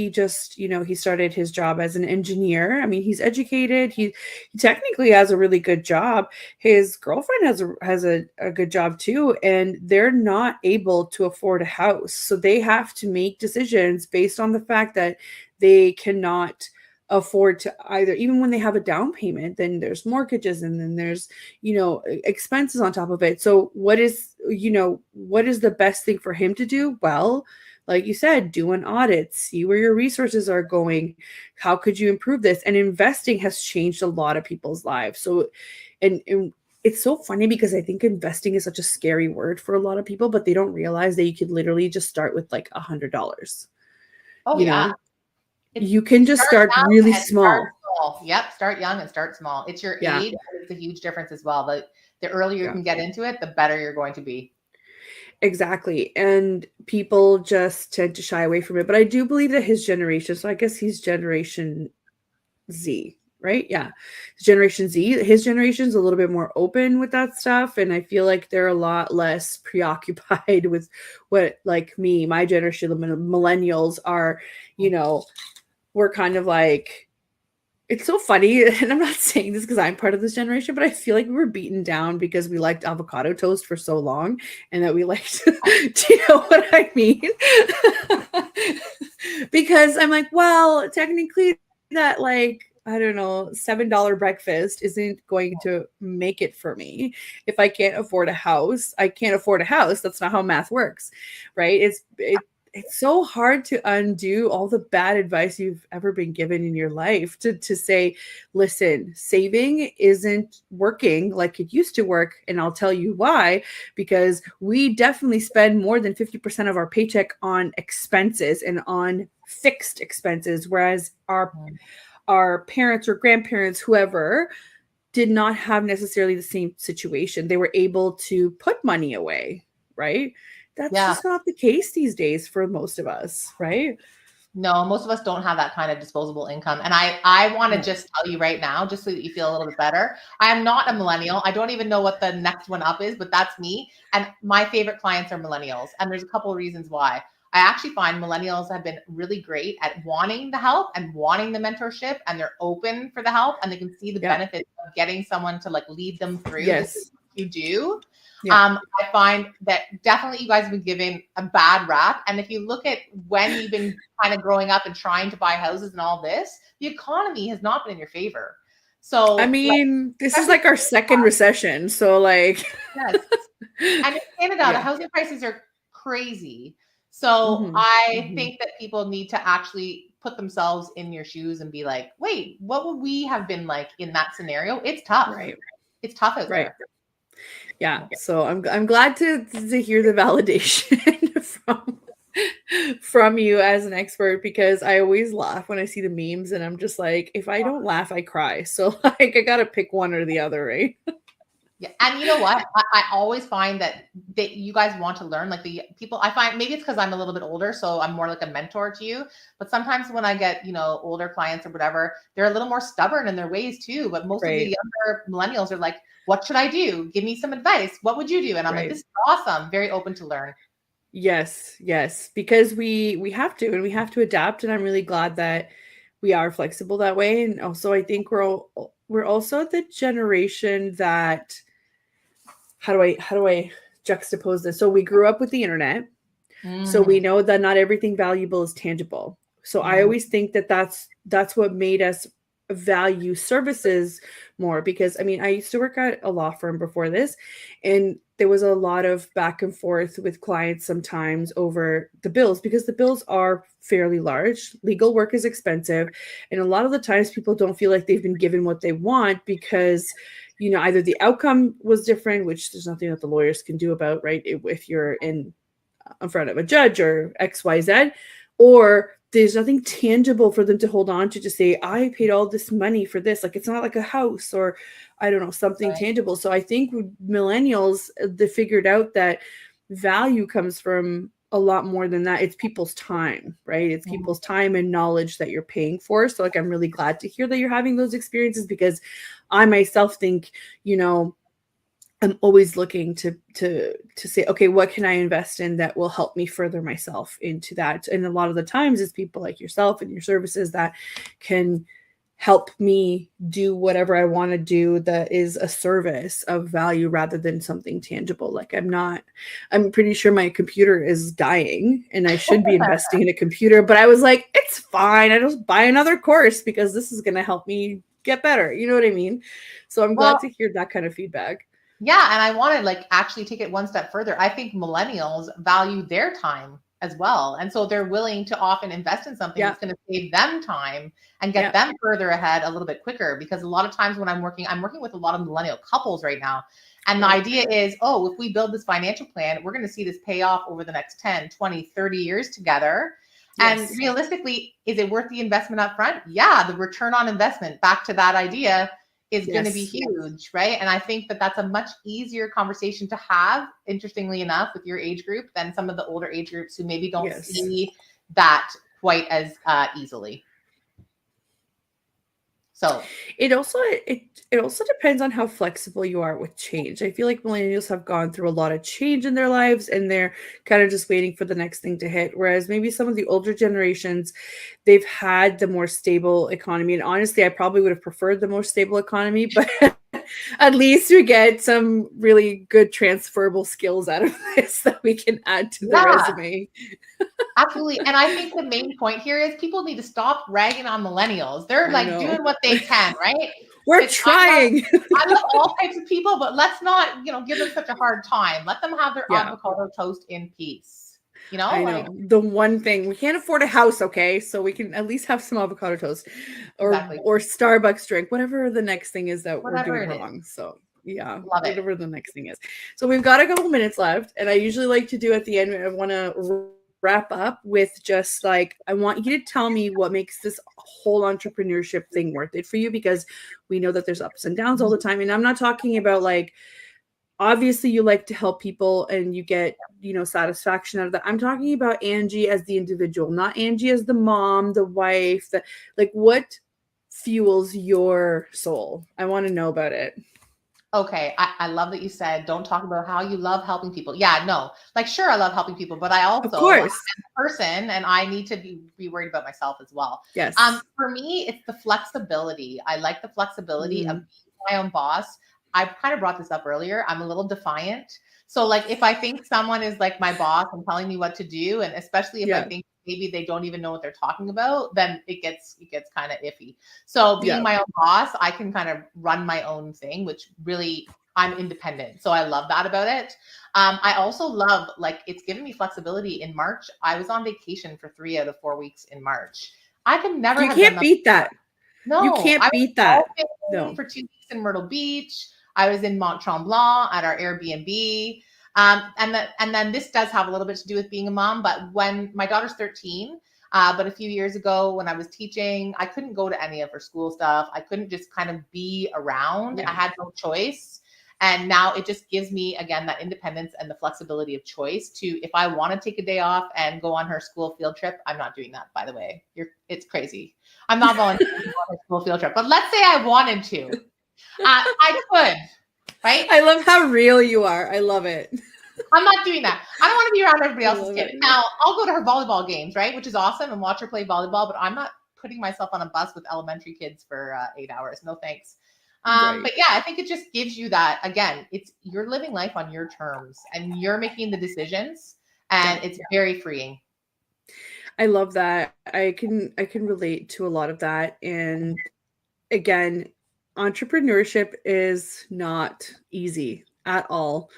just, you know, he started his job as an engineer. I mean, he's educated. He technically has a really good job. His girlfriend has a good job too, and they're not able to afford a house. So they have to make decisions based on the fact that they cannot afford to either, even when they have a down payment, then there's mortgages, and then there's, you know, expenses on top of it. So what is the best thing for him to do? Well, like you said, do an audit, see where your resources are going. How could you improve this? And investing has changed a lot of people's lives. So, and it's so funny because I think investing is such a scary word for a lot of people, but they don't realize that you could literally just start with like $100. Oh, yeah. You can just start really small. Yep. Start young and start small. It's your age. It's a huge difference as well. But the earlier you can get into it, the better you're going to be. Exactly. And people just tend to shy away from it. But I do believe that his generation, so I guess he's Generation Z, right? Yeah. Generation Z, his generation's a little bit more open with that stuff. And I feel like they're a lot less preoccupied with what, like me, my generation, the millennials are, you know, we're kind of like, it's so funny, and I'm not saying this because I'm part of this generation, but I feel like we were beaten down because we liked avocado toast for so long, and that we liked, do you know what I mean? Because I'm like, well, technically that, like, I don't know, $7 breakfast isn't going to make it for me. If I can't afford a house, I can't afford a house. That's not how math works, right? It's so hard to undo all the bad advice you've ever been given in your life, to say, listen, saving isn't working like it used to work. And I'll tell you why, because we definitely spend more than 50% of our paycheck on expenses and on fixed expenses, whereas our parents or grandparents, whoever, did not have necessarily the same situation. They were able to put money away, right? That's just not the case these days for most of us, right? No, most of us don't have that kind of disposable income. And I want to just tell you right now, just so that you feel a little bit better, I am not a millennial. I don't even know what the next one up is, but that's me. And my favorite clients are millennials. And there's a couple of reasons why. I actually find millennials have been really great at wanting the help and wanting the mentorship, and they're open for the help, and they can see the benefits of getting someone to like lead them through. This is what you do. I find that definitely you guys have been given a bad rap. And if you look at when you've been kind of growing up and trying to buy houses and all this, the economy has not been in your favor. So I mean, this is like our second recession. So like, and in Canada, the housing prices are crazy. So I think that people need to actually put themselves in your shoes and be like, wait, what would we have been like in that scenario? It's tough. It's tough out there. Yeah. So I'm glad to hear the validation from you as an expert, because I always laugh when I see the memes, and I'm just like, if I don't laugh, I cry. So like, I gotta pick one or the other, right? Yeah. And you know what? I always find that you guys want to learn. Like the people, I find maybe it's because I'm a little bit older, so I'm more like a mentor to you. But sometimes when I get, you know, older clients or whatever, they're a little more stubborn in their ways too. But most of the younger millennials are like, what should I do? Give me some advice. What would you do? And I'm like, this is awesome. Very open to learn. Yes, because we have to, and we have to adapt. And I'm really glad that we are flexible that way. And also, I think we're all, the generation that, how do I juxtapose this? So we grew up with the internet. So we know that not everything valuable is tangible. So I always think that that's what made us value services more, because I mean, I used to work at a law firm before this, and there was a lot of back and forth with clients sometimes over the bills, because the bills are fairly large. Legal work is expensive, and a lot of the times people don't feel like they've been given what they want because, you know, either the outcome was different, which there's nothing that the lawyers can do about, right? If you're in front of a judge or XYZ, or there's nothing tangible for them to hold on to say, I paid all this money for this. Like, it's not like a house or, I don't know, something tangible. So I think millennials, they figured out that value comes from a lot more than that. It's people's time, right? It's people's time and knowledge that you're paying for. So like, I'm really glad to hear that you're having those experiences, because I myself think, you know, I'm always looking to say, okay, what can I invest in that will help me further myself into that? And a lot of the times it's people like yourself and your services that can help me do whatever I want to do that is a service of value rather than something tangible. Like, I'm pretty sure my computer is dying and I should be investing in a computer, but I was like, it's fine. I just buy another course because this is going to help me get better. You know what I mean? So I'm glad to hear that kind of feedback. Yeah. And I want to like actually take it one step further. I think millennials value their time as well. And so they're willing to often invest in something that's going to save them time and get them further ahead a little bit quicker. Because a lot of times when I'm working with a lot of millennial couples right now. And the idea is, oh, if we build this financial plan, we're going to see this pay off over the next 10, 20, 30 years together. Yes. And realistically, is it worth the investment up front? Yeah, the return on investment, back to that idea, is going to be huge, right? And I think that that's a much easier conversation to have, interestingly enough, with your age group than some of the older age groups who maybe don't see that quite as easily. So it also depends on how flexible you are with change. I feel like millennials have gone through a lot of change in their lives and they're kind of just waiting for the next thing to hit. Whereas maybe some of the older generations, they've had the more stable economy. And honestly, I probably would have preferred the more stable economy, but at least we get some really good transferable skills out of this that we can add to the resume. Absolutely. And I think the main point here is people need to stop ragging on millennials. They're like doing what they can, right? We're trying. I love all types of people, but let's not, give them such a hard time. Let them have their avocado toast in peace. I know. The one thing, we can't afford a house, okay? So we can at least have some avocado toast or Starbucks drink, whatever the next thing is that we're doing wrong. So whatever the next thing is. So we've got a couple minutes left, and I usually like to do at the end, I want to wrap up with just like, I want you to tell me what makes this whole entrepreneurship thing worth it for you, because we know that there's ups and downs all the time. And I'm not talking about like, obviously you like to help people and you get, satisfaction out of that. I'm talking about Angie as the individual, not Angie as the mom, the wife, like what fuels your soul? I want to know about it. Okay. I love that you said, don't talk about how you love helping people. Yeah, no, like, sure, I love helping people, but I also, I'm a person and I need to be worried about myself as well. Yes. For me, it's the flexibility. I like the flexibility of being my own boss. I kind of brought this up earlier. I'm a little defiant. So like, if I think someone is like my boss and telling me what to do, and especially if I think maybe they don't even know what they're talking about, then it gets kind of iffy. So being my own boss, I can kind of run my own thing, which really, I'm independent. So I love that about it. I also love, like, it's given me flexibility. In March, I was on vacation for 3 out of 4 weeks in March. I could never. You can't beat that. No, you can't beat that. No. For 2 weeks in Myrtle Beach. I was in Mont Tremblant at our Airbnb. And then this does have a little bit to do with being a mom, but when my daughter's 13, but a few years ago when I was teaching, I couldn't go to any of her school stuff. I couldn't just kind of be around. I had no choice. And now it just gives me, again, that independence and the flexibility of choice to, if I want to take a day off and go on her school field trip, I'm not doing that, by the way. It's crazy. I'm not volunteering to go on her school field trip, but let's say I wanted to. I could, right? I love how real you are. I love it. I'm not doing that. I don't want to be around everybody else's kid. Now, I'll go to her volleyball games, right? Which is awesome, and watch her play volleyball, but I'm not putting myself on a bus with elementary kids for 8 hours. No thanks. Right. But yeah, I think it just gives you that, again, you're living life on your terms and you're making the decisions, and it's very freeing. I love that. I can relate to a lot of that. And again, entrepreneurship is not easy at all.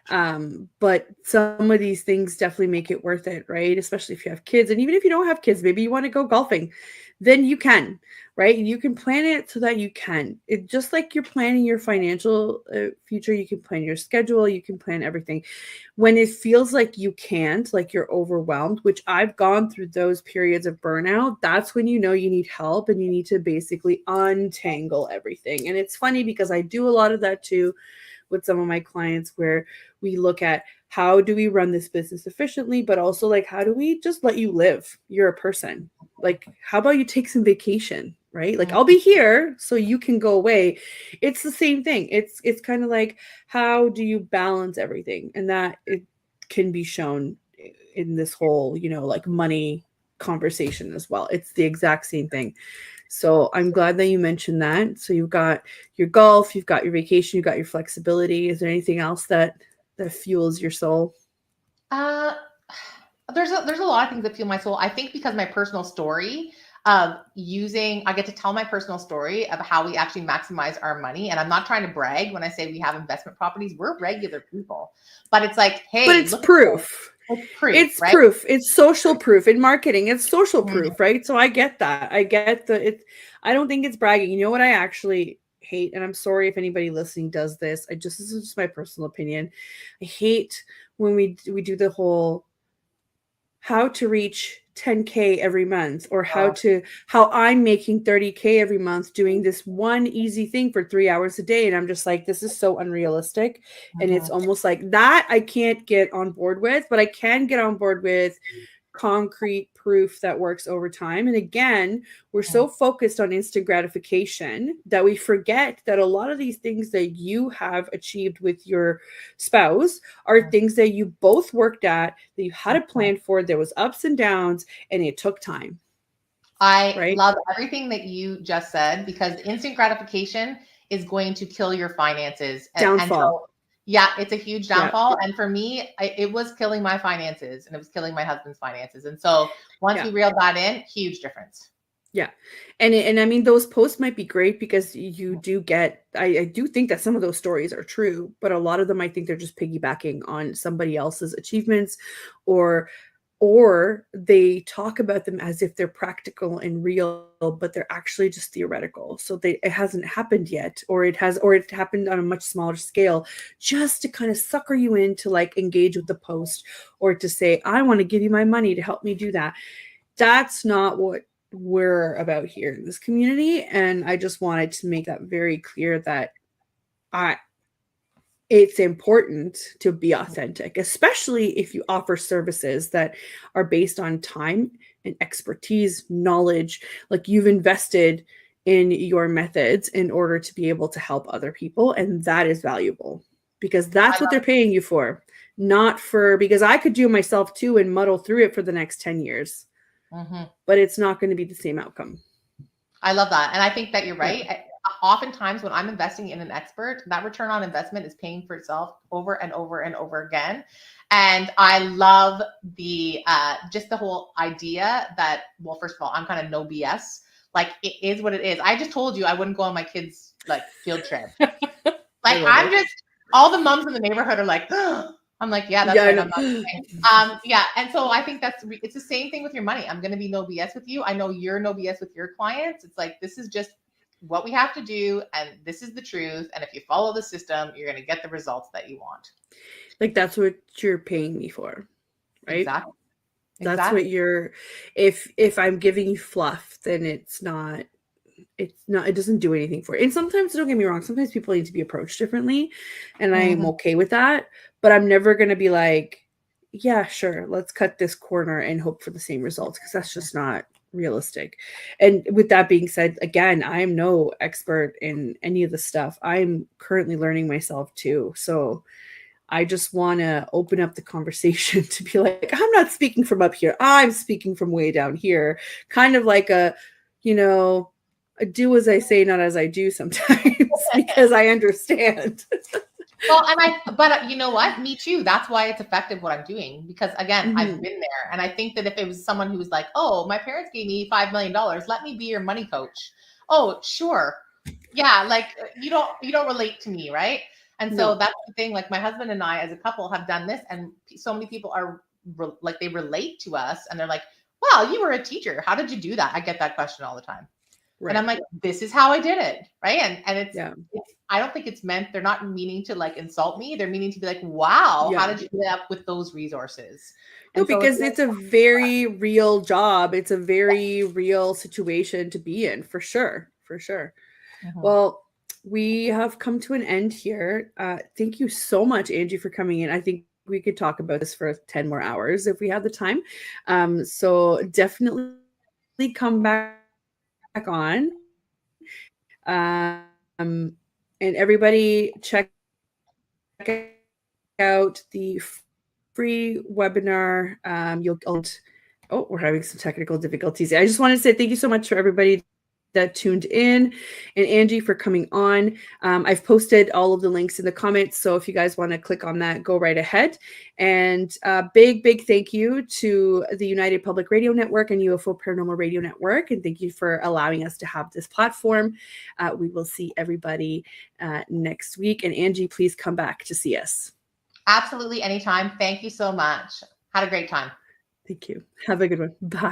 But some of these things definitely make it worth it, right? Especially if you have kids. And even if you don't have kids, maybe you want to go golfing, then you can, right? You can plan it so that you can. It just like you're planning your financial future, you can plan your schedule, you can plan everything. When it feels like you can't, like you're overwhelmed, which I've gone through those periods of burnout, that's when you know you need help and you need to basically untangle everything. And it's funny because I do a lot of that too with some of my clients, where we look at how do we run this business efficiently, but also like how do we just let you live? You're a person. Like, how about you take some vacation, right? Like, I'll be here so you can go away. It's the same thing. It's kind of like, how do you balance everything? And that it can be shown in this whole, like money conversation as well. It's the exact same thing. So I'm glad that you mentioned that. So you've got your golf, you've got your vacation, you've got your flexibility. Is there anything else that fuels your soul? There's a lot of things that fuel my soul. I think because my personal story of I get to tell my personal story of how we actually maximize our money. And I'm not trying to brag when I say we have investment properties. We're regular people, but it's like, hey, but it's proof. It's proof. It's right? proof. It's social proof. In marketing, it's social proof, right? So I get that. I get I don't think it's bragging. You know what I actually hate, and I'm sorry if anybody listening does this. This is just my personal opinion. I hate when we do the whole how to reach 10K every month, or how I'm making 30K every month doing this one easy thing for 3 hours a day. And I'm just like, this is so unrealistic. And it's almost like that I can't get on board with, but I can get on board with concrete proof that works over time. And again, we're so focused on instant gratification that we forget that a lot of these things that you have achieved with your spouse are things that you both worked at, that you had a plan for. There was ups and downs, and it took time. I love everything that you just said, because instant gratification is going to kill your finances. Downfall. Yeah, it's a huge downfall. Yeah. And for me, it was killing my finances, and it was killing my husband's finances. And so once we reeled that in, huge difference. Yeah. And I mean, those posts might be great because you do get, I do think that some of those stories are true, but a lot of them, I think they're just piggybacking on somebody else's achievements, or they talk about them as if they're practical and real, but they're actually just theoretical. So it hasn't happened yet, or it happened on a much smaller scale, just to kind of sucker you in to like engage with the post, or to say, I want to give you my money to help me do that. That's not what we're about here in this community. And I just wanted to make that very clear, that it's important to be authentic, especially if you offer services that are based on time and expertise, knowledge, like you've invested in your methods in order to be able to help other people. And that is valuable, because that's what they're paying you for, not for, because I could do it myself too and muddle through it for the next 10 years, but it's not going to be the same outcome. I love that. And I think that you're right. Yeah. Oftentimes when I'm investing in an expert, that return on investment is paying for itself over and over and over again. And I love the just the whole idea that, well, first of all, I'm kind of no BS. Like, it is what it is. I just told you I wouldn't go on my kids' like field trip. Like, I'm just, all the moms in the neighborhood are like, I'm like, yeah, that's right. I'm not yeah. And so I think it's the same thing with your money. I'm going to be no BS with you. I know you're no BS with your clients. It's like, this is just what we have to do, and this is the truth. And if you follow the system, you're going to get the results that you want. Like, that's what you're paying me for, right? Exactly. That's what you're, if I'm giving you fluff, then it doesn't do anything for it. And sometimes, don't get me wrong, sometimes people need to be approached differently, and I'm okay with that, but I'm never going to be like, yeah, sure, let's cut this corner and hope for the same results, because that's just not realistic. And with that being said, again, I'm no expert in any of the stuff. I'm currently learning myself too. So I just want to open up the conversation to be like, I'm not speaking from up here, I'm speaking from way down here, kind of like a, do as I say, not as I do sometimes, because I understand. Well, but you know what? Me too. That's why it's effective what I'm doing, because again, I've been there. And I think that if it was someone who was like, oh, my parents gave me $5 million, let me be your money coach. Oh, sure. Yeah. Like you don't relate to me. Right. And so No. that's the thing. Like my husband and I, as a couple, have done this, and so many people are like, they relate to us and they're like, wow, you were a teacher. How did you do that? I get that question all the time. Right. And I'm like, this is how I did it. Right. And it's, Yeah. I don't think it's meant, they're not meaning to like insult me. They're meaning to be like, wow, Yeah. how did you end up with those resources? No, And so because it's a very real job. It's a very real situation to be in, for sure. For sure. Well, we have come to an end here. Thank you so much, Angie, for coming in. I think we could talk about this for 10 more hours if we had the time. So definitely come back on. And everybody check out the free webinar. Oh, we're having some technical difficulties. I just want to say thank you so much for everybody that tuned in, and Angie for coming on. I've posted all of the links in the comments, so if you guys want to click on that, go right ahead. And big thank you to the United Public Radio Network and UFO Paranormal Radio Network, and thank you for allowing us to have this platform. We will see everybody next week, and Angie, please come back to see us. Absolutely, anytime. Thank you so much. Had a great time. Thank you. Have a good one. Bye.